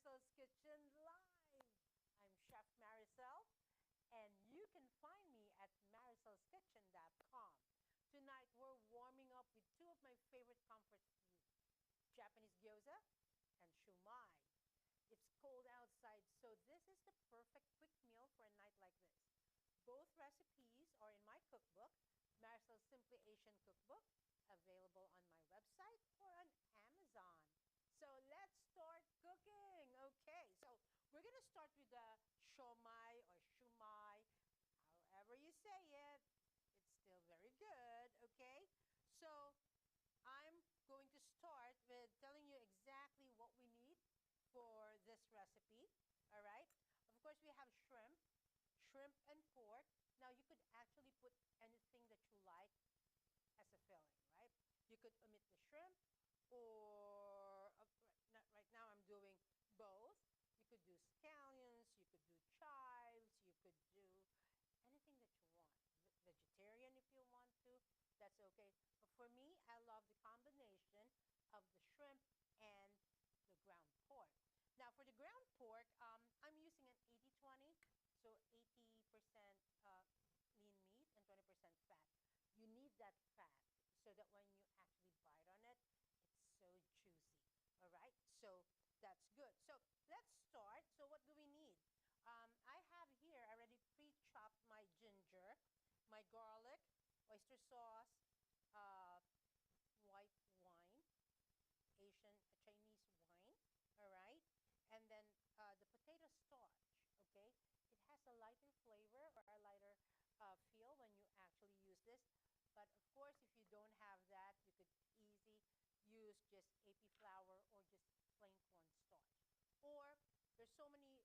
Maricel's Kitchen Live. I'm Chef Maricel, and you can find me at maricelsKitchen.com. Tonight, we're warming up with two of my favorite comfort foods, Japanese gyoza and siomai. It's cold outside, so this is the perfect quick meal for a night like this. Both recipes are in my cookbook, Maricel's Simply Asian Cookbook, available on my website or on Amazon. So let's start cooking. Okay, so we're gonna start with the siomai or shumai, however you say it. It's still very good, okay? So I'm going to start with telling you exactly what we need for this recipe, all right? Of course, we have shrimp and pork. Now, you could actually put anything that you like as a filling, right? You could omit the shrimp, or right now I'm doing both. You could do scallions, you could do chives, you could do anything that you want. Vegetarian if you want to, that's okay. But for me, I love the combination of the shrimp and the ground pork. Now for the ground pork, I'm using an 80-20, so 80% lean meat and 20% fat. You need that fat so that when you actually bite on it, it's so juicy, all right? So that's good. So let's start. So what do we need? I have here already pre-chopped my ginger, my garlic, oyster sauce, white wine, Chinese wine, all right? And then the potato starch, okay? It has a lighter flavor or a lighter feel when you actually use this. But of course, if you don't have that, you could easily use just AP flour or just plain cornstarch. Or there's so many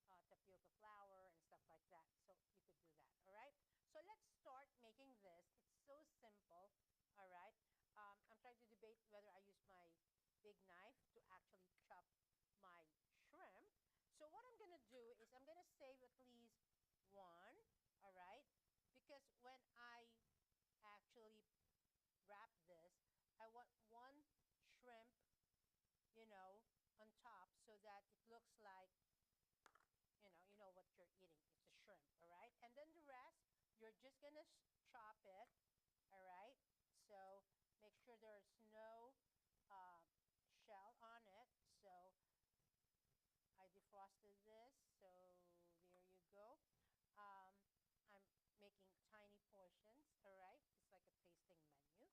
tapioca flour and stuff like that, so you could do that, all right? So let's start making this. It's so simple, all right? I'm trying to debate whether I use my big knife to actually chop my shrimp. So what I'm gonna do is I'm gonna save at least one, all right? Because when I actually wrap this, I want one shrimp, you know, on top so that it looks like, you know what you're eating. It's a shrimp, all right? And then the rest, you're just gonna chop it, all right? So make sure there's no shell on it. So I defrosted this, so there you go. I'm making tiny portions, all right? It's like a tasting menu.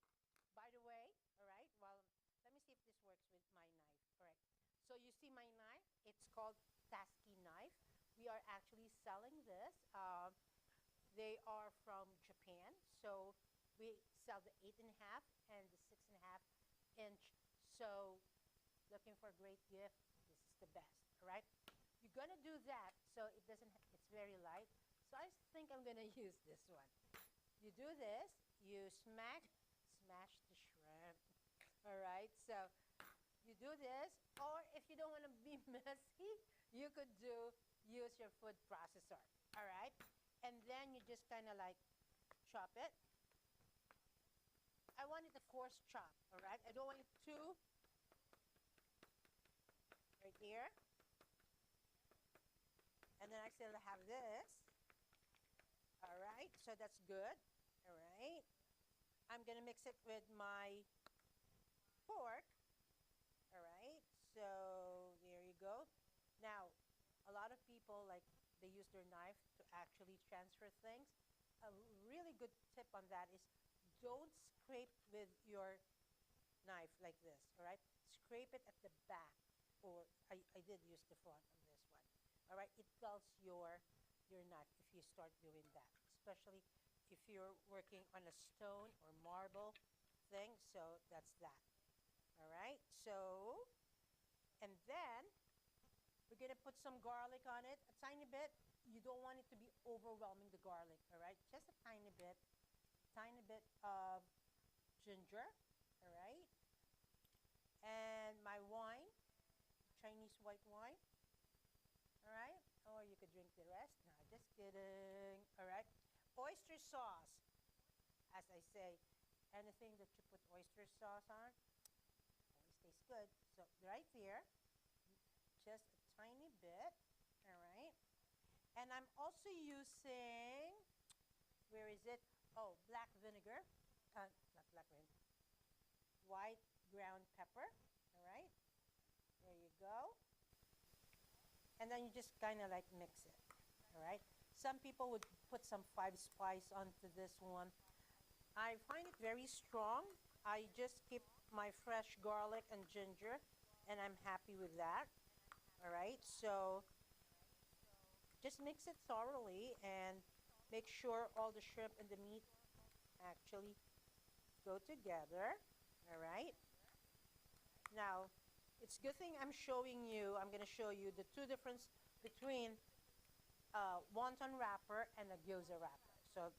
By the way, all right, well, let me see if this works with my knife. All right, so you see my knife? It's called Tasky knife. We are actually selling this. They are from Japan, so we sell the 8.5 and the 6.5 inch. So looking for a great gift, this is the best, all right? You're gonna do that so it doesn't, it's very light. So I think I'm gonna use this one. You do this, you smash the shrimp, all right? So you do this, or if you don't wanna be messy, you could use your food processor, all right? And then you just kinda like chop it. I want it a coarse chop, all right? I don't want it too, right here. And then I still have this. All right, so that's good. All right. I'm gonna mix it with my pork. All right, so there you go. Now, a lot of people, like, they use their knife to actually transfer things. A really good tip on that is don't scrape with your knife like this, all right? Scrape it at the back, or I did use the front of this one. All right, it dulls your knife if you start doing that, especially if you're working on a stone or marble thing. So that's that. All right, so, and then we're gonna put some garlic on it, a tiny bit. You don't want it to be overwhelming, the garlic, all right? Just a tiny bit of ginger, all right? And my wine, Chinese white wine. All right, or you could drink the rest. No, just kidding. All right, oyster sauce. As I say, anything that you put oyster sauce on always tastes good. So right there, just a tiny bit, all right? And I'm also using, where is it? Oh, black vinegar. Not black vinegar, white ground pepper, all right? There you go. And then you just kind of like mix it, all right? Some people would put some five spice onto this one. I find it very strong. I just keep my fresh garlic and ginger, and I'm happy with that, all right? So just mix it thoroughly and make sure all the shrimp and the meat actually go together, all right? Now, it's a good thing I'm going to show you the two difference between a wonton wrapper and a gyoza wrapper. So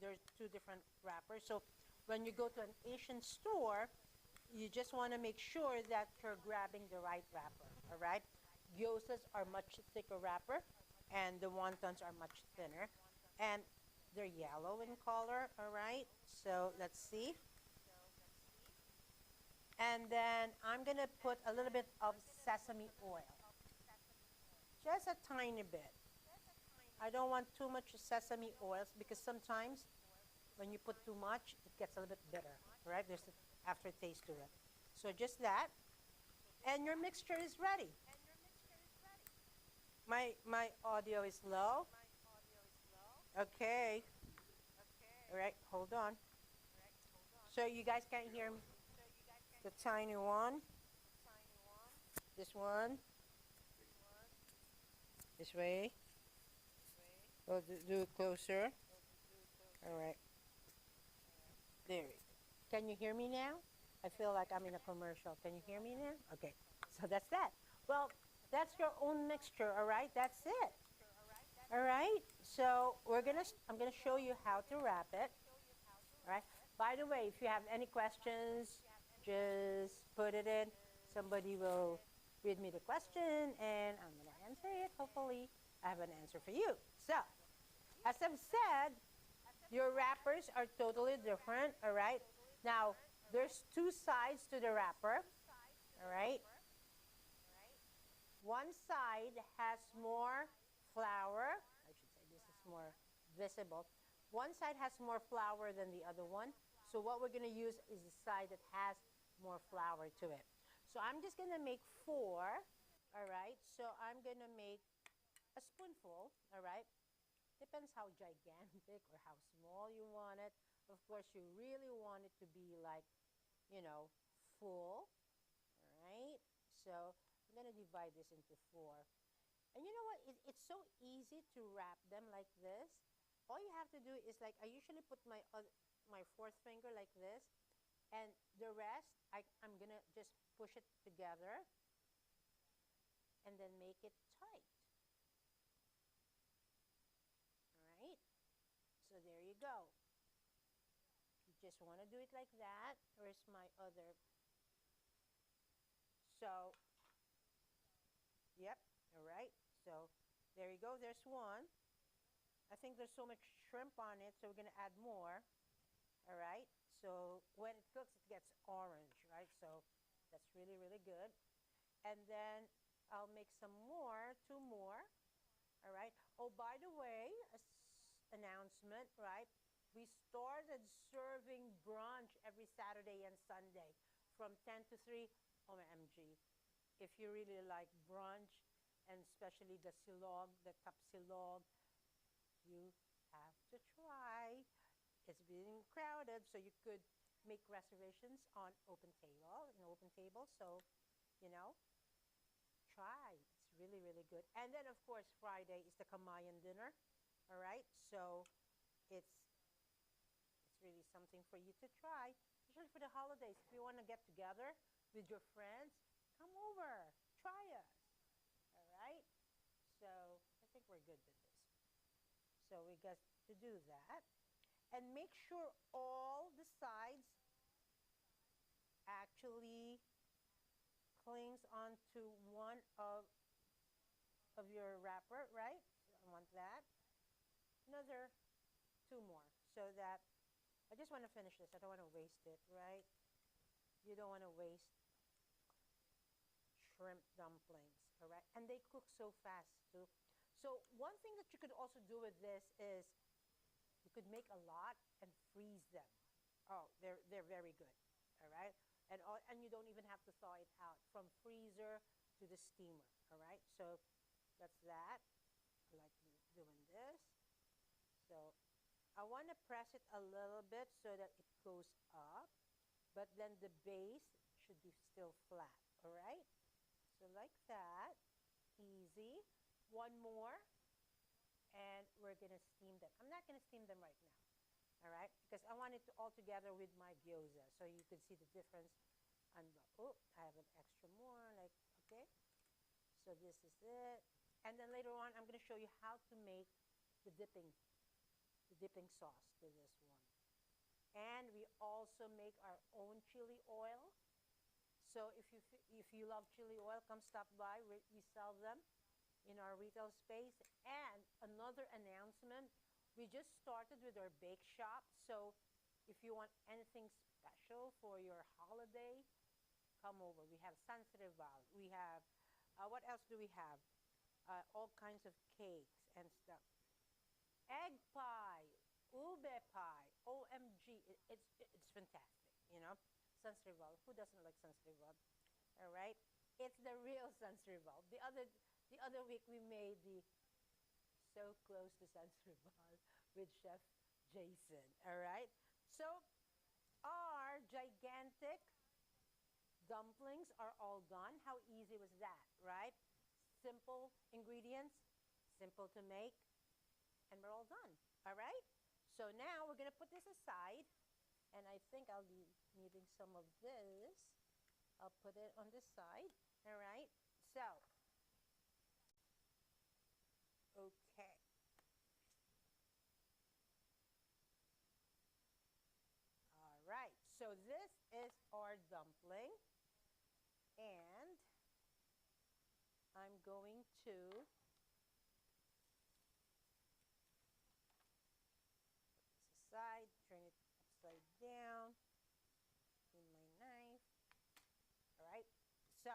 there's two different wrappers. So when you go to an Asian store, you just want to make sure that you're grabbing the right wrapper, all right? Gyozas are much thicker wrapper, and the wontons are much thinner. And they're yellow in color, all right? So let's see. And then I'm going to put a little bit of sesame oil, just a tiny bit. I don't want too much sesame oils because sometimes when you put too much, it gets a little bit bitter, right? There's an aftertaste to it. So just that, and your mixture is ready. My audio is low. Okay. All right, hold on. So you guys can't hear the tiny one. This one. This way. We'll do it closer. All right. There. Can you hear me now? I feel like I'm in a commercial. Can you hear me now? Okay. So that's that. Well, that's your own mixture, all right? That's it. All right? So I'm gonna show you how to wrap it. All right? By the way, if you have any questions, just put it in. Somebody will read me the question and I'm gonna answer it. Hopefully, I have an answer for you. So, as I've said, your wrappers are totally different, all right? Now, there's two sides to the wrapper, all right? One side has more flour. I should say this is more visible. One side has more flour than the other one. So what we're going to use is the side that has more flour to it. So I'm just going to make 4, all right? So I'm going to make a spoonful, all right? Depends how gigantic or how small you want it. Of course, you really want it to be like, full, all right? So I'm going to divide this into 4. And you know what? It's so easy to wrap them like this. All you have to do is like, I usually put my fourth finger like this. And the rest, I'm going to just push it together and then make it tight. All right? So there you go. You just want to do it like that. Where's my other? So, yep, all right. So there you go. There's one. I think there's so much shrimp on it, so we're going to add more. All right. So when it cooks, it gets orange, right? So that's really, really good. And then I'll make some more, 2 more. All right. Oh, by the way, announcement, right? We started serving brunch every Saturday and Sunday from 10 to 3. OMG. If you really like brunch, and especially the silog, the top silog, you have to try. It's being crowded, so you could make reservations on open table. So, try. It's really, really good. And then, of course, Friday is the Kamayan dinner. All right, so it's really something for you to try, especially for the holidays. If you want to get together with your friends, come over, try us. All right, so I think we're good with this. So we got to do that. And make sure all the sides actually clings onto one of your wrapper, right? I want that. Another 2 more so that I just want to finish this. I don't want to waste it, right? You don't want to waste shrimp dumplings, correct? and they cook so fast too. So one thing that you could also do with this is you could make a lot and freeze them. Oh, they're very good. All right, and you don't even have to thaw it out from freezer to the steamer. All right, so that's that. I like doing this. So I want to press it a little bit so that it goes up, but then the base should be still flat. All right, so like that, easy. One more, and we're gonna steam them. I'm not gonna steam them right now. All right, because I want it to all together with my gyoza, so you can see the difference. On the, oh, I have an extra more. Like, okay, so this is it, and then later on, I'm gonna show you how to make the dipping sauce to this one. And we also make our own chili oil. So if you love chili oil, come stop by. We sell them in our retail space. And another announcement, we just started with our bake shop. So if you want anything special for your holiday, come over. We have Sansereval. We have, what else do we have? All kinds of cakes and stuff. Egg pie, ube pie, OMG. It's fantastic, you know. Sansereval. Who doesn't like Sansereval? All right. It's the real Sansereval. The other week we made the so close to Sansereval with Chef Jason. All right. So our gigantic dumplings are all done. How easy was that, right? Simple ingredients, simple to make, and we're all done. All right? So now we're going to put this aside, and I think I'll be needing some of this. I'll put it on the side. All right? So, okay. All right. So this is our dumpling, and I'm going to side, turn it upside down in my knife. All right. So,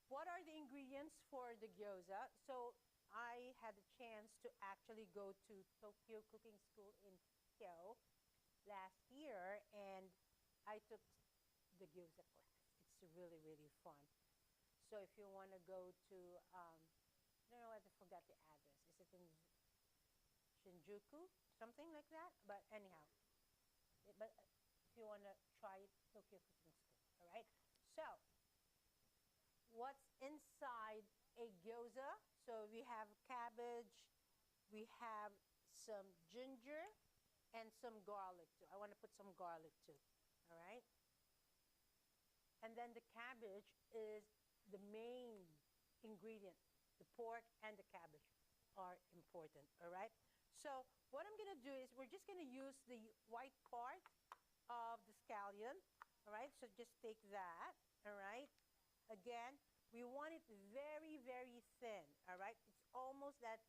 what are the ingredients for the gyoza? So, I had the chance to actually go to Tokyo Cooking School in Tokyo last year, and I took the gyoza class. It's really, really fun. So, if you want to go to, I don't know, I forgot the address. Is it in Shinjuku, something like that. But anyhow, but if you want to try it, Tokyo Cooking School. All right. So, what's inside a gyoza? So we have cabbage, we have some ginger, and some garlic too. I want to put some garlic too. All right. And then the cabbage is the main ingredient. The pork and the cabbage are important. All right. So what I'm going to do is we're just going to use the white part of the scallion. All right, so just take that. All right. Again, we want it very, very thin. All right. It's almost that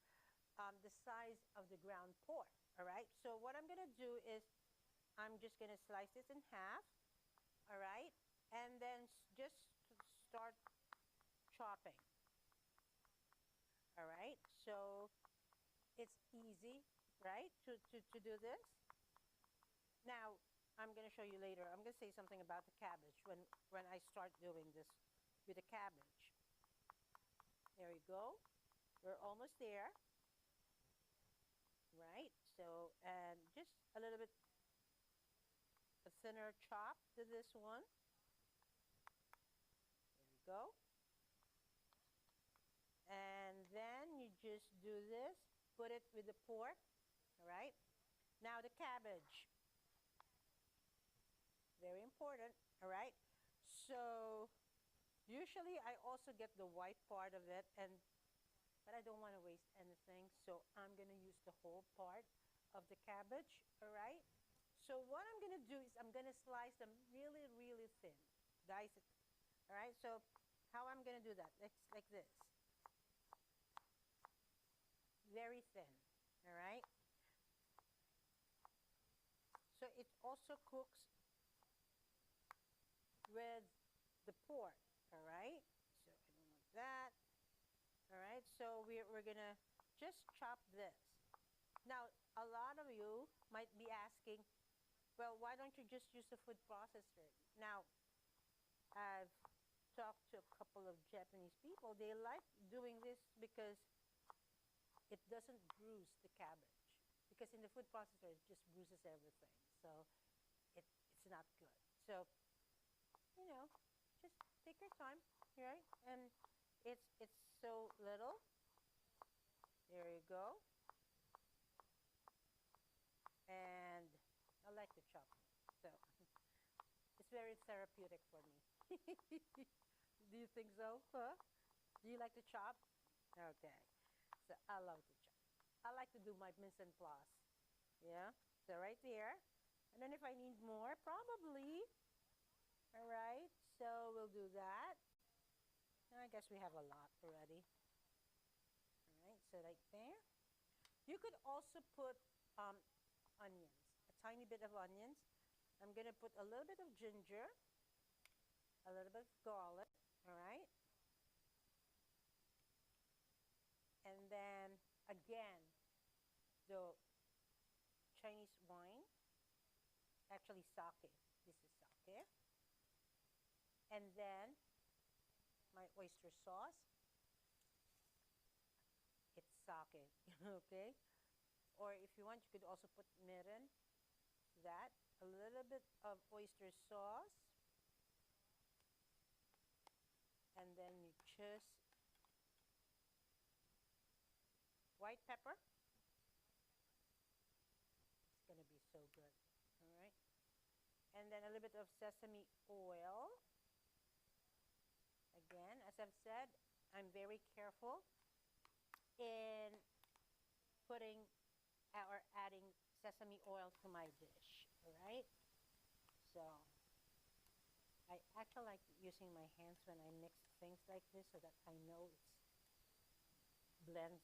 the size of the ground pork. All right. So what I'm going to do is I'm just going to slice this in half. All right. And then just start chopping. All right. So it's easy, right, to do this. Now, I'm going to show you later. I'm going to say something about the cabbage when I start doing this with the cabbage. There you go. We're almost there. Right? So, and just a little bit a thinner chop to this one. There you go. And then you just do this. Put it with the pork. All right? Now the cabbage. Very important. All right? So usually I also get the white part of it, but I don't want to waste anything, so I'm going to use the whole part of the cabbage. All right? So what I'm going to do is I'm going to slice them really, really thin. Dice it. All right? So how I'm going to do that? It's like this. Very thin. All right? So it also cooks with the pork. All right? So I don't want that. So we're gonna just chop this. Now, a lot of you might be asking, well, why don't you just use the food processor? Now, I've talked to a couple of Japanese people. They like doing this because it doesn't bruise the cabbage. Because in the food processor, it just bruises everything. So it's not good. So, you know, just take your time, right? And it's so little. There you go. And I like to chop. So it's very therapeutic for me. Do you think so? Huh? Do you like to chop? Okay. So I love to chop. I like to do my mise en place. Yeah. So right there. And then if I need more, probably. All right. So we'll do that. I guess we have a lot already. All right. So right there. You could also put onions, a tiny bit of onions. I'm going to put a little bit of ginger, a little bit of garlic, all right? And then, again, the Chinese wine, actually sake. This is sake. And then, my oyster sauce. It's sake, okay? Or if you want, you could also put mirin, that, a little bit of oyster sauce, and then you just white pepper. It's gonna be so good, all right? And then a little bit of sesame oil. Again, as I've said, I'm very careful in putting or adding sesame oil to my dish, all right? So I actually like using my hands when I mix things like this so that I know it blends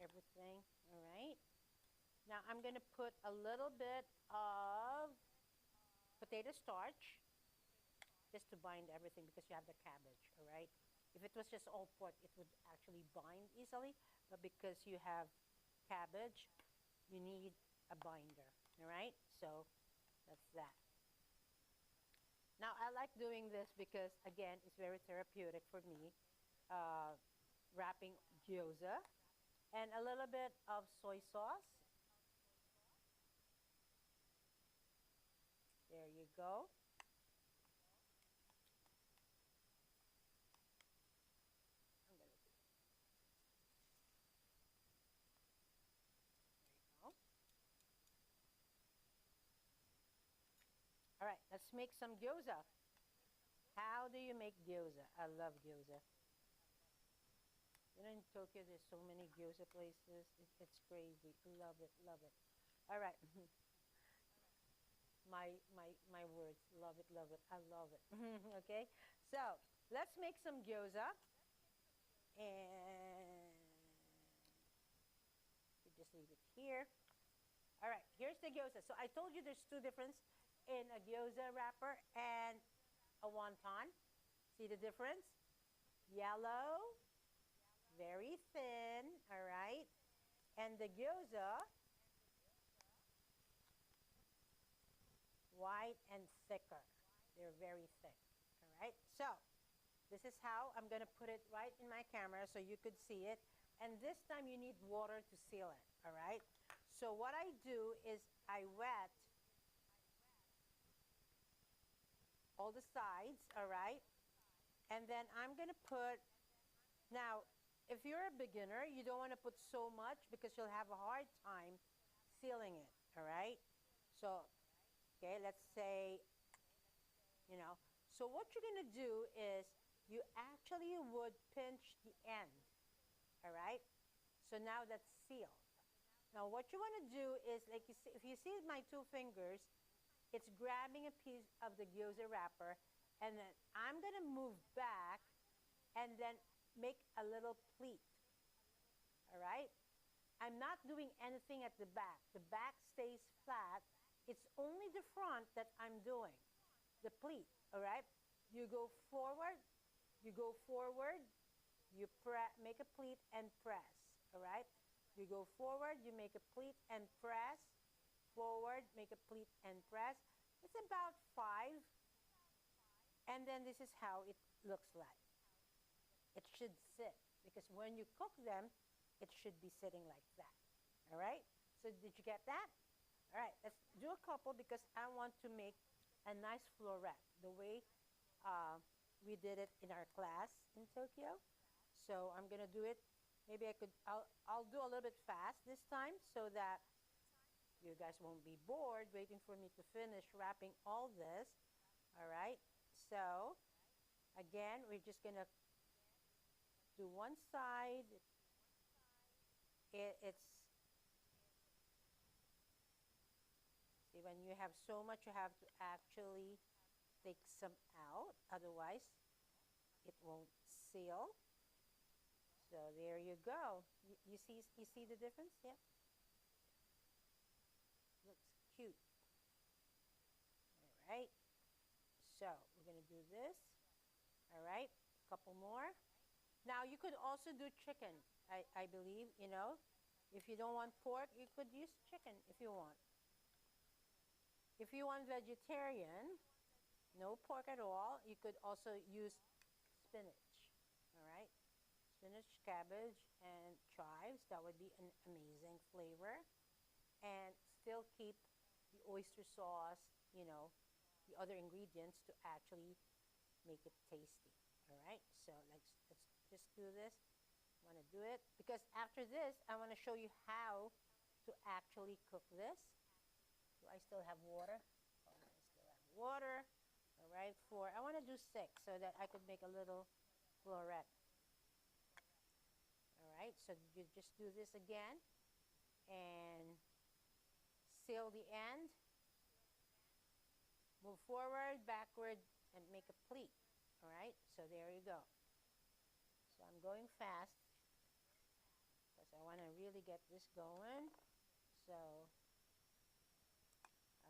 everything, all right? Now I'm going to put a little bit of potato starch just to bind everything because you have the cabbage, all right? If it was just all pork, it would actually bind easily, but because you have cabbage, you need a binder, all right? So that's that. Now, I like doing this because, again, it's very therapeutic for me, wrapping gyoza, and a little bit of soy sauce. There you go. I'm gonna do it. There you go. All right, let's make some gyoza. How do you make gyoza? I love gyoza. You know, in Tokyo, there's so many gyoza places. It's crazy. Love it, love it. All right. my words. Love it, love it. I love it. Okay? So, let's make some gyoza. And you just leave it here. All right, here's the gyoza. So I told you there's two differences in a gyoza wrapper and a wonton. See the difference? Yellow, very thin, all right? And the gyoza, white and thicker. They're very thick, all right? So this is how I'm going to put it right in my camera so you could see it. And this time you need water to seal it, all right? So what I do is I wet all the sides, all right? And then I'm going to put, now, if you're a beginner, you don't want to put so much because you'll have a hard time sealing it, all right? So, okay, let's say, you know, so what you're going to do is you actually would pinch the end, all right? So now that's sealed. Now what you want to do is, like you see, if you see my two fingers, it's grabbing a piece of the gyoza wrapper, and then I'm going to move back and then make a little pleat, all right? I'm not doing anything at the back. The back stays flat. It's only the front that I'm doing, the pleat, all right? You go forward, You make a pleat and press, all right? You go forward, you make a pleat and press, forward, make a pleat and press. It's about 5, and then this is how it looks like. It should sit, because when you cook them, it should be sitting like that, all right? So did you get that? All right, let's do a couple because I want to make a nice floret the way we did it in our class in Tokyo. So I'm gonna do it. Maybe I'll do a little bit fast this time so that you guys won't be bored waiting for me to finish wrapping all this. All right. So again, we're just gonna do one side. It's see, when you have so much, you have to actually take some out, otherwise it won't seal. So there you go. You see the difference? Yeah. Looks cute. All right. So we're gonna do this. All right. A couple more. Now you could also do chicken. I believe, you know. If you don't want pork, you could use chicken if you want. If you want vegetarian, no pork at all, you could also use spinach. All right. Spinach, cabbage, and chives. That would be an amazing flavor. And still keep the oyster sauce, you know, the other ingredients to actually make it tasty. All right, so let's just do this. I want to do it because after this, I want to show you how to actually cook this. Do I still have water? Oh, I still have water. All right, I want to do 6 so that I could make a little floret. All right, so you just do this again and seal the end. Move forward, backward, and make a pleat. All right, so there you go. So I'm going fast because I want to really get this going. So,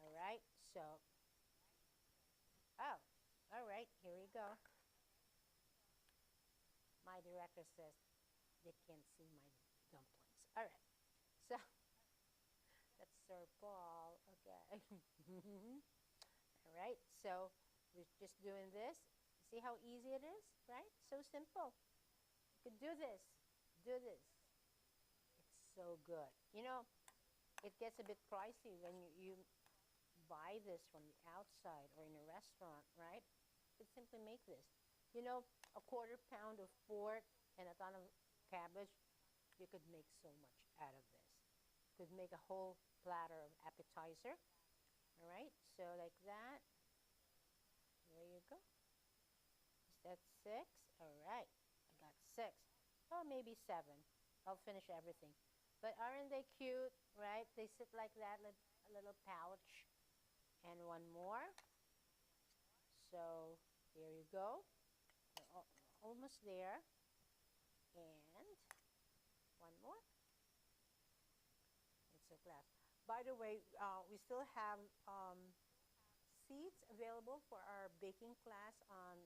all right, so, oh, all right, here we go. My director says they can't see my dumplings. All right, so that's Sir Paul, okay. All right, so we're just doing this. See how easy it is, right? So simple. You could do this. Do this. It's so good. You know, it gets a bit pricey when you buy this from the outside or in a restaurant, right? You could simply make this. You know, a 1/4 pound of pork and a ton of cabbage, you could make so much out of this. You could make a whole platter of appetizer. All right, so like that. There you go. Is that 6? All right, I got 6. Oh, maybe 7. I'll finish everything. But aren't they cute, right? They sit like that, a little pouch. And one more. So there you go. We're almost there. And one more. It's so class. By the way, we still have seats available for our baking class on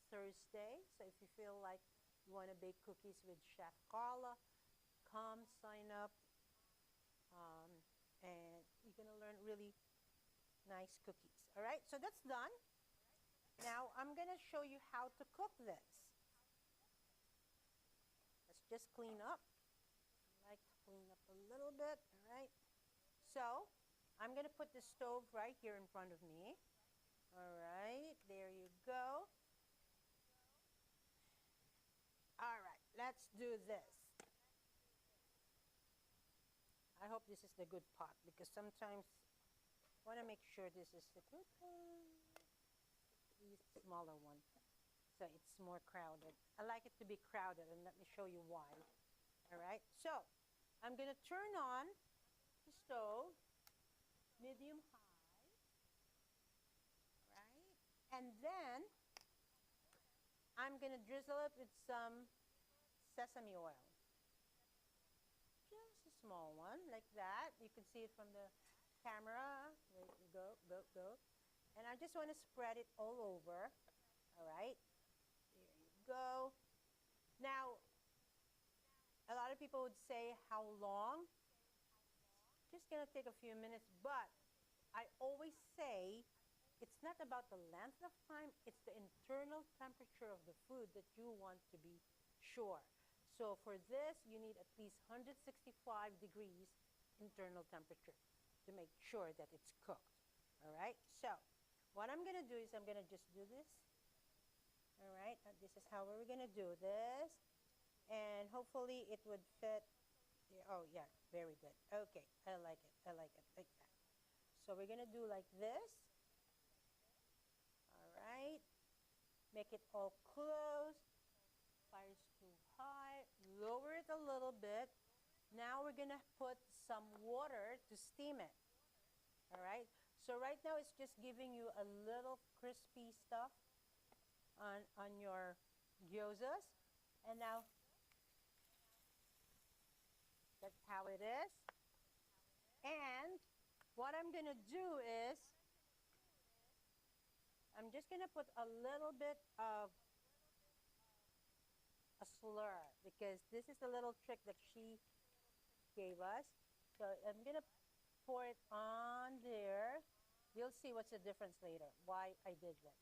Thursday. So if you feel like you want to bake cookies with Chef Carla, come sign up. And you're going to learn really nice cookies. All right, so that's done. Now I'm going to show you how to cook this. Let's just clean up. I like to clean up a little bit, all right? So I'm going to put the stove right here in front of me. All right, there you go. All right, let's do this. I hope this is the good pot because sometimes I want to make sure this is the good one. Use the smaller one so it's more crowded. I like it to be crowded, and let me show you why. All right, so I'm going to turn on the stove, medium high, right? And then I'm going to drizzle it with some sesame oil. Just a small one like that. You can see it from the camera. There you go, go. And I just want to spread it all over. All right, there you go. Now, A lot of people would say, how long? Just gonna take a few minutes, but I always say it's not about the length of time, it's the internal temperature of the food that you want to be sure. So for this, you need at least 165 degrees internal temperature to make sure that it's cooked. All right, so what I'm gonna do is I'm gonna just do this. All right, this is how we're gonna do this. And hopefully it would fit. Oh yeah, very good. Okay, I like it, I like it, like that. So we're gonna do like this. All right, make it all close. Fire's too high, lower it a little bit. Now we're gonna put some water to steam it. All right, so right now it's just giving you a little crispy stuff on your gyozas. And now that's how it is. And what I'm gonna do is I'm just gonna put a little bit of a slur because this is a little trick that she gave us. So I'm gonna pour it on there. You'll see what's the difference later, why I did this.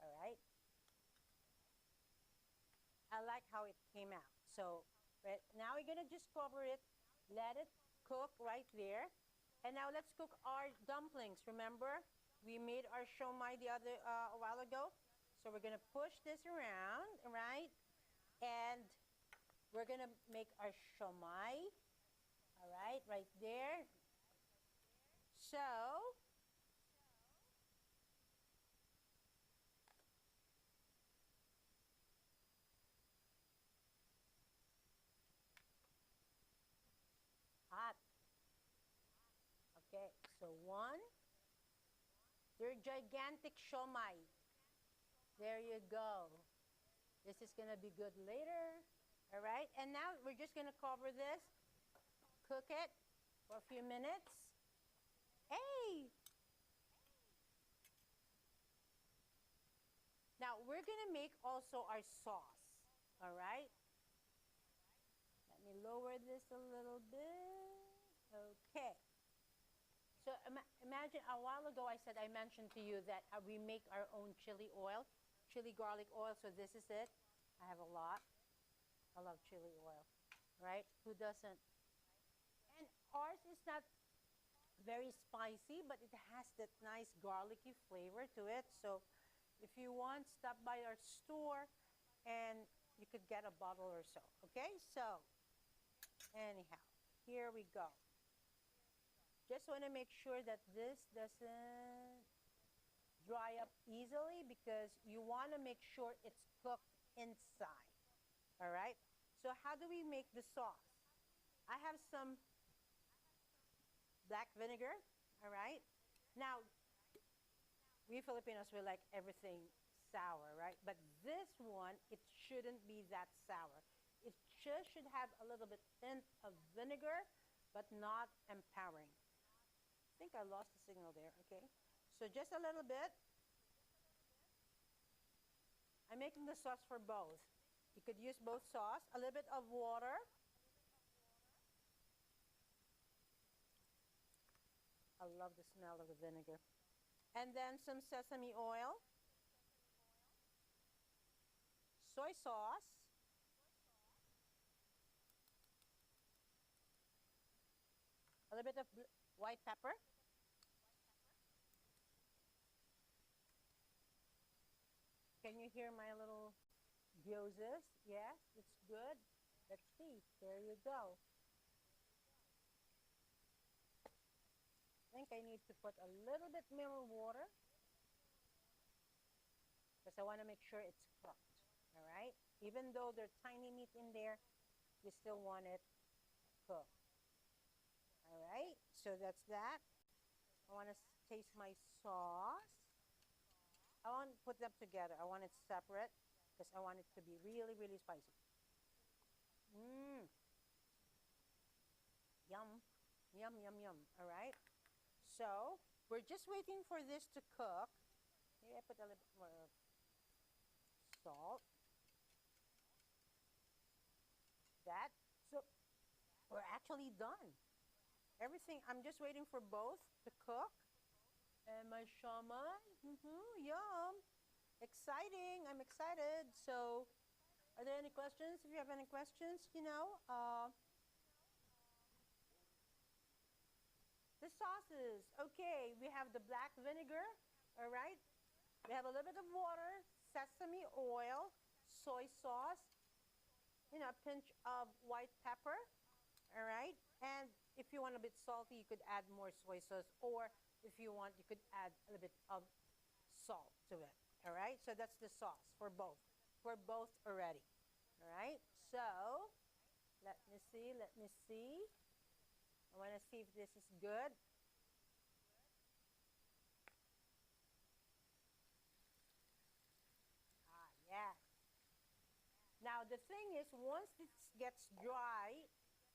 All right. I like how it came out. So right now we're gonna just cover it, let it cook right there. And now let's cook our dumplings. Remember, we made our siomai the other a while ago. So we're gonna push this around, right? And we're gonna make our siomai. All right there. So hot. Okay, so one. They're gigantic siomai. There you go. This is gonna be good later. All right, and now we're just gonna cover this, cook it for a few minutes. Hey! Now we're gonna make also our sauce. All right. Let me lower this a little bit. Okay. So imagine a while ago I mentioned to you that we make our own chili oil, chili garlic oil. So this is it. I have a lot. I love chili oil, right? Who doesn't? And ours is not very spicy, but it has that nice garlicky flavor to it. So if you want, stop by our store and you could get a bottle or so. Okay, so anyhow, here we go. Just want to make sure that this doesn't dry up easily because you want to make sure it's cooked inside. All right, so how do we make the sauce? I have some black vinegar. All right, now we Filipinos, we like everything sour, right? But this one, it shouldn't be that sour. It just should have a little bit hint of vinegar, but not empowering. I think I lost the signal there, okay? So just a little bit. I'm making the sauce for both. You could use both sauce, a little bit of water. I love the smell of the vinegar. And then some sesame oil, soy sauce, a little bit of white pepper, can you hear my little gyozas? Yes, it's good. Let's see. There you go. I think I need to put a little bit more water because I want to make sure it's cooked. All right? Even though there's tiny meat in there, you still want it cooked. All right? So that's that. I want to taste my sauce. I want to put them together. I want it separate because I want it to be really, really spicy. Mmm. Yum. Yum, yum, yum. All right? So we're just waiting for this to cook. Maybe I put a little bit more salt. That. actually done. Everything, I'm just waiting for both to cook. And my siomai, yum. Exciting, I'm excited. So, are there any questions? If you have any questions, the sauces. Okay, we have the black vinegar, all right? We have a little bit of water, sesame oil, soy sauce, a pinch of white pepper, all right? And if you want a bit salty, you could add more soy sauce, or if you want, you could add a little bit of salt to it, all right? So that's the sauce for both. For both already, all right? So let me see, let me see. I want to see if this is good. Ah, yeah. Now the thing is, once this gets dry,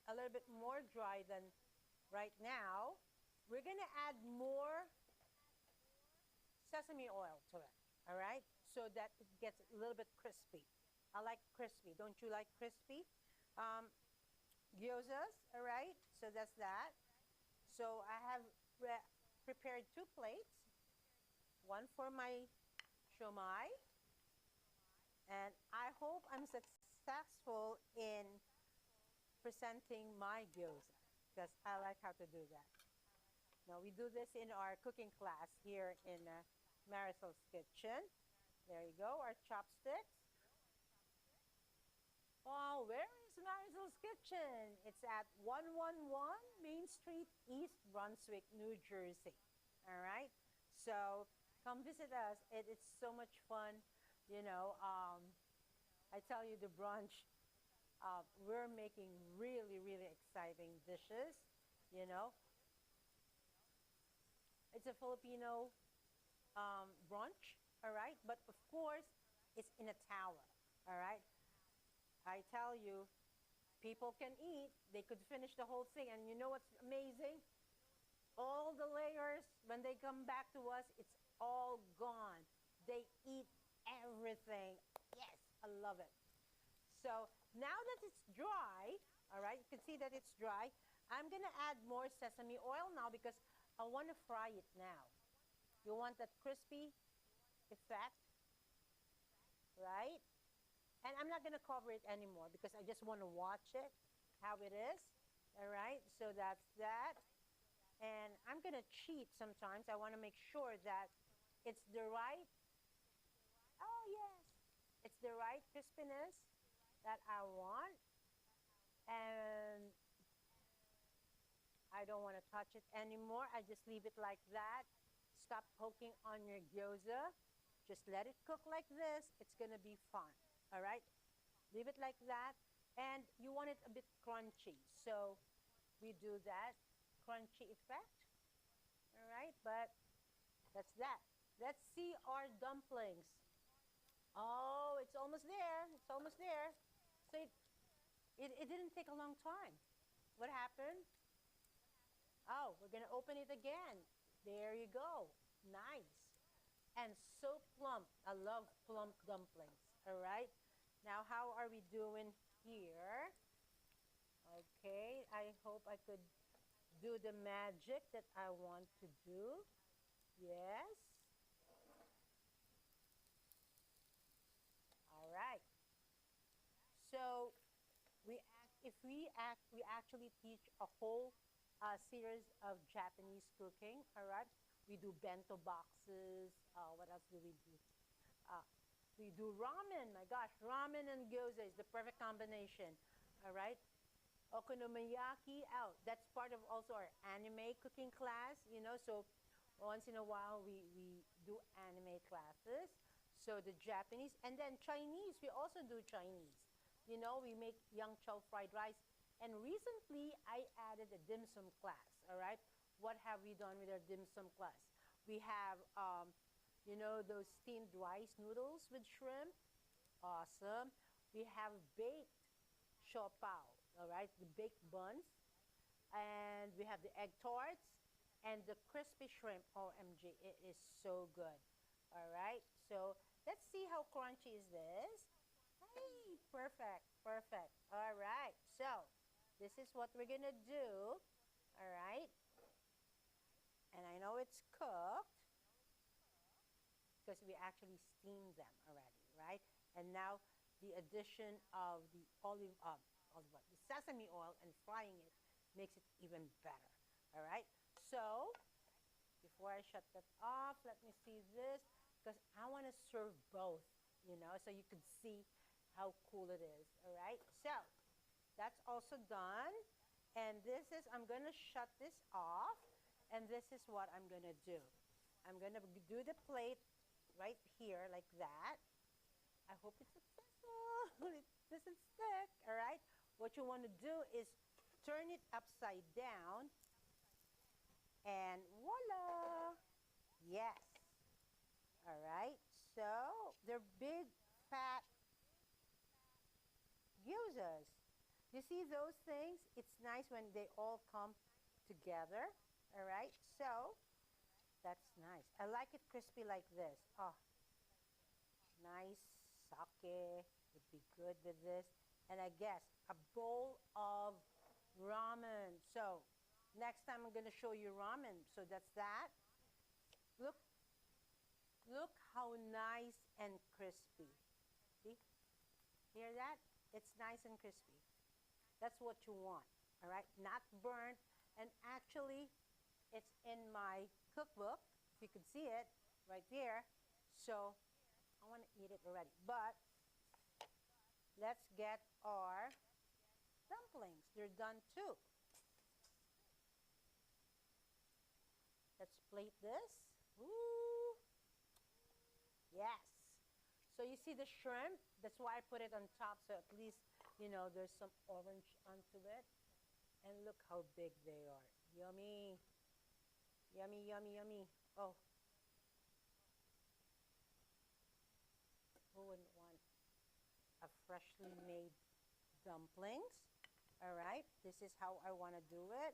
a little bit more dry than right now, we're gonna add more sesame oil to it, all right? So that it gets a little bit crispy. I like crispy. Don't you like crispy? Gyozas, all right? So that's that. So I have prepared 2 plates, one for my siomai, and I hope I'm successful in presenting my gyoza because I like how to do that. Now, we do this in our cooking class here in Maricel's kitchen. There you go, our chopsticks. Oh, where is Maricel's kitchen? It's at 111 Main Street, East Brunswick, New Jersey. All right? So come visit us. It's so much fun. I tell you, the brunch, we're making really, really exciting dishes. You know, it's a Filipino brunch, all right? But of course, it's in a tower, all right? I tell you, people can eat. They could finish the whole thing. And you know what's amazing? All the layers, when they come back to us, it's all gone. They eat everything. Yes, I love it. So now that it's dry, all right, you can see that it's dry. I'm going to add more sesame oil now because I want to fry it now. You want that crispy effect, right? And I'm not going to cover it anymore because I just want to watch it, how it is. All right, so that's that. And I'm going to cheat sometimes. I want to make sure that it's the right, oh yes, it's the right crispiness that I want. And I don't want to touch it anymore. I just leave it like that. Stop poking on your gyoza. Just let it cook like this. It's going to be fun. All right? Leave it like that. And you want it a bit crunchy. So we do that crunchy effect. All right? But that's that. Let's see our dumplings. Oh, it's almost there. It's almost there. So it didn't take a long time. What happened? Oh, we're going to open it again. There you go. Nice. And so plump. I love plump dumplings. All right. Now, how are we doing here? Okay. I hope I could do the magic that I want to do. Yes. All right. So we actually teach a whole series of Japanese cooking. All right. We do bento boxes. What else do we do? Uh, we do ramen. My gosh, ramen and gyoza is the perfect combination. All right. Okonomiyaki out. That's part of also our anime cooking class. So once in a while we do anime classes. So the Japanese and then Chinese. We also do Chinese. We make yang chow fried rice. And recently I added a dim sum class. All right. What have we done with our dim sum class? We have, those steamed rice noodles with shrimp. Awesome. We have baked siopao, all right, the baked buns. And we have the egg tarts and the crispy shrimp. OMG, it is so good. All right. So let's see how crunchy is this. Hey, perfect, perfect. All right. So This is what we're gonna do, all right? And I know it's cooked because we actually steamed them already, right? And now the addition of the the sesame oil and frying it makes it even better, all right? So before I shut that off, let me see this because I want to serve both, so you could see how cool it is, all right? So that's also done. And this is, I'm going to shut this off. And this is what I'm going to do. I'm going to do the plate right here like that. I hope it's successful. It doesn't stick, all right? What you want to do is turn it upside down. And voila! Yes. All right. So they're big, fat gyozas. You see those things? It's nice when they all come together. All right. So that's nice. I like it crispy like this. Oh, nice sake would be good with this. And I guess a bowl of ramen. So next time I'm going to show you ramen. So that's that. Look, look how nice and crispy. See? Hear that? It's nice and crispy. That's what you want. All right? Not burnt. And actually, it's in my cookbook. If you could see it right there. So I want to eat it already. But let's get our dumplings. They're done too. Let's plate this. Ooh. Yes. So you see the shrimp? That's why I put it on top, so at least, there's some orange onto it. And look how big they are. Yummy. Yummy, yummy, yummy. Oh. Who wouldn't want a freshly made dumplings? All right. This is how I want to do it.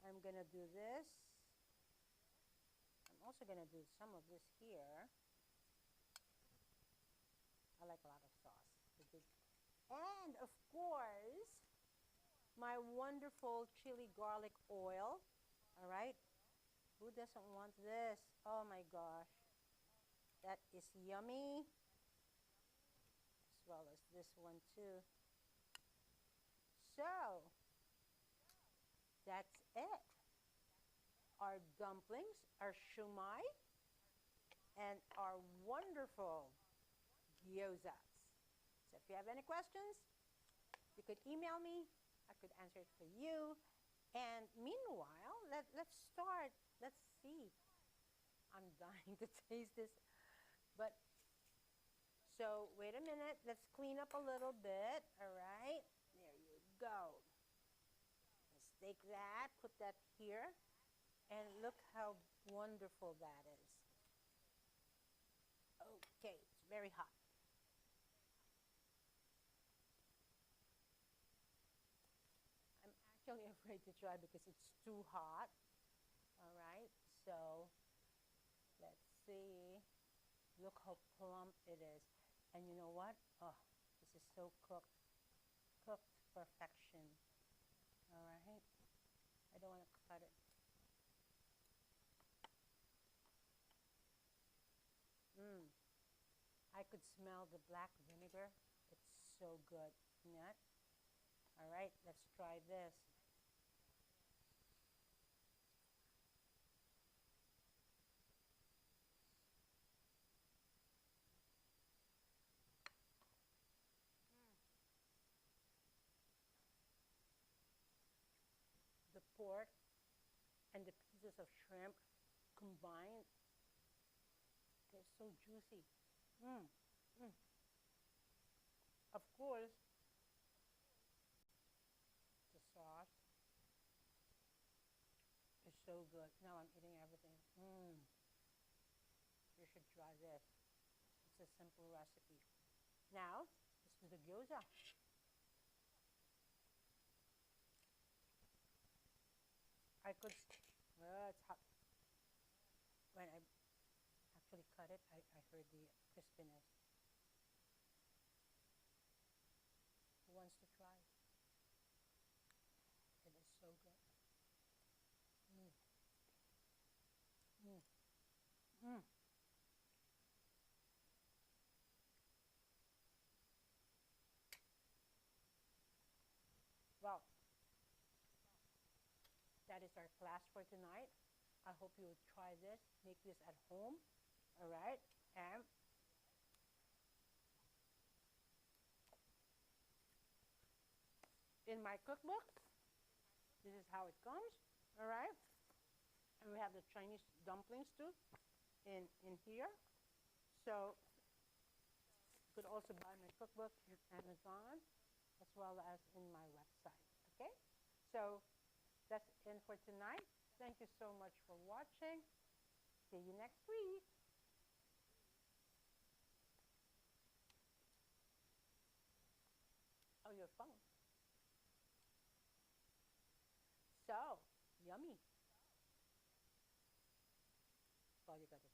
I'm going to do this. I'm also going to do some of this here. I like a lot of sauce. And of course, my wonderful chili garlic oil. All right. Who doesn't want this? Oh my gosh. That is yummy. As well as this one too. So, that's it. Our dumplings, our siomai, and our wonderful gyozas. So if you have any questions, you could email me. I could answer it for you. And meanwhile, let's start. Let's see. I'm dying to taste this. But, so wait a minute. Let's clean up a little bit. All right. There you go. Let's take that. Put that here. And look how wonderful that is. Okay. It's very hot. I'm actually afraid to try because it's too hot. All right. So let's see. Look how plump it is. And you know what? Oh, this is so cooked. Cooked perfection. All right. I don't want to cut it. I could smell the black vinegar. It's so good. Isn't it? All right. Let's try this. The pork and the pieces of shrimp combined, they're so juicy. Mm. Mm. Of course, the sauce is so good. Now I'm eating everything. You should try this. It's a simple recipe. Now, let's do the gyoza. I could, it's hot. When I actually cut it, I heard the crispiness. Who wants to try? our class for tonight. I hope you will try this, make this at home. All right. And in my cookbook, this is how it comes. All right. And we have the Chinese dumplings too in here. So you could also buy my cookbook in Amazon as well as in my website. Okay? So that's it for tonight. Thank you so much for watching. See you next week. Oh, your phone. So, yummy. Well, you got to try.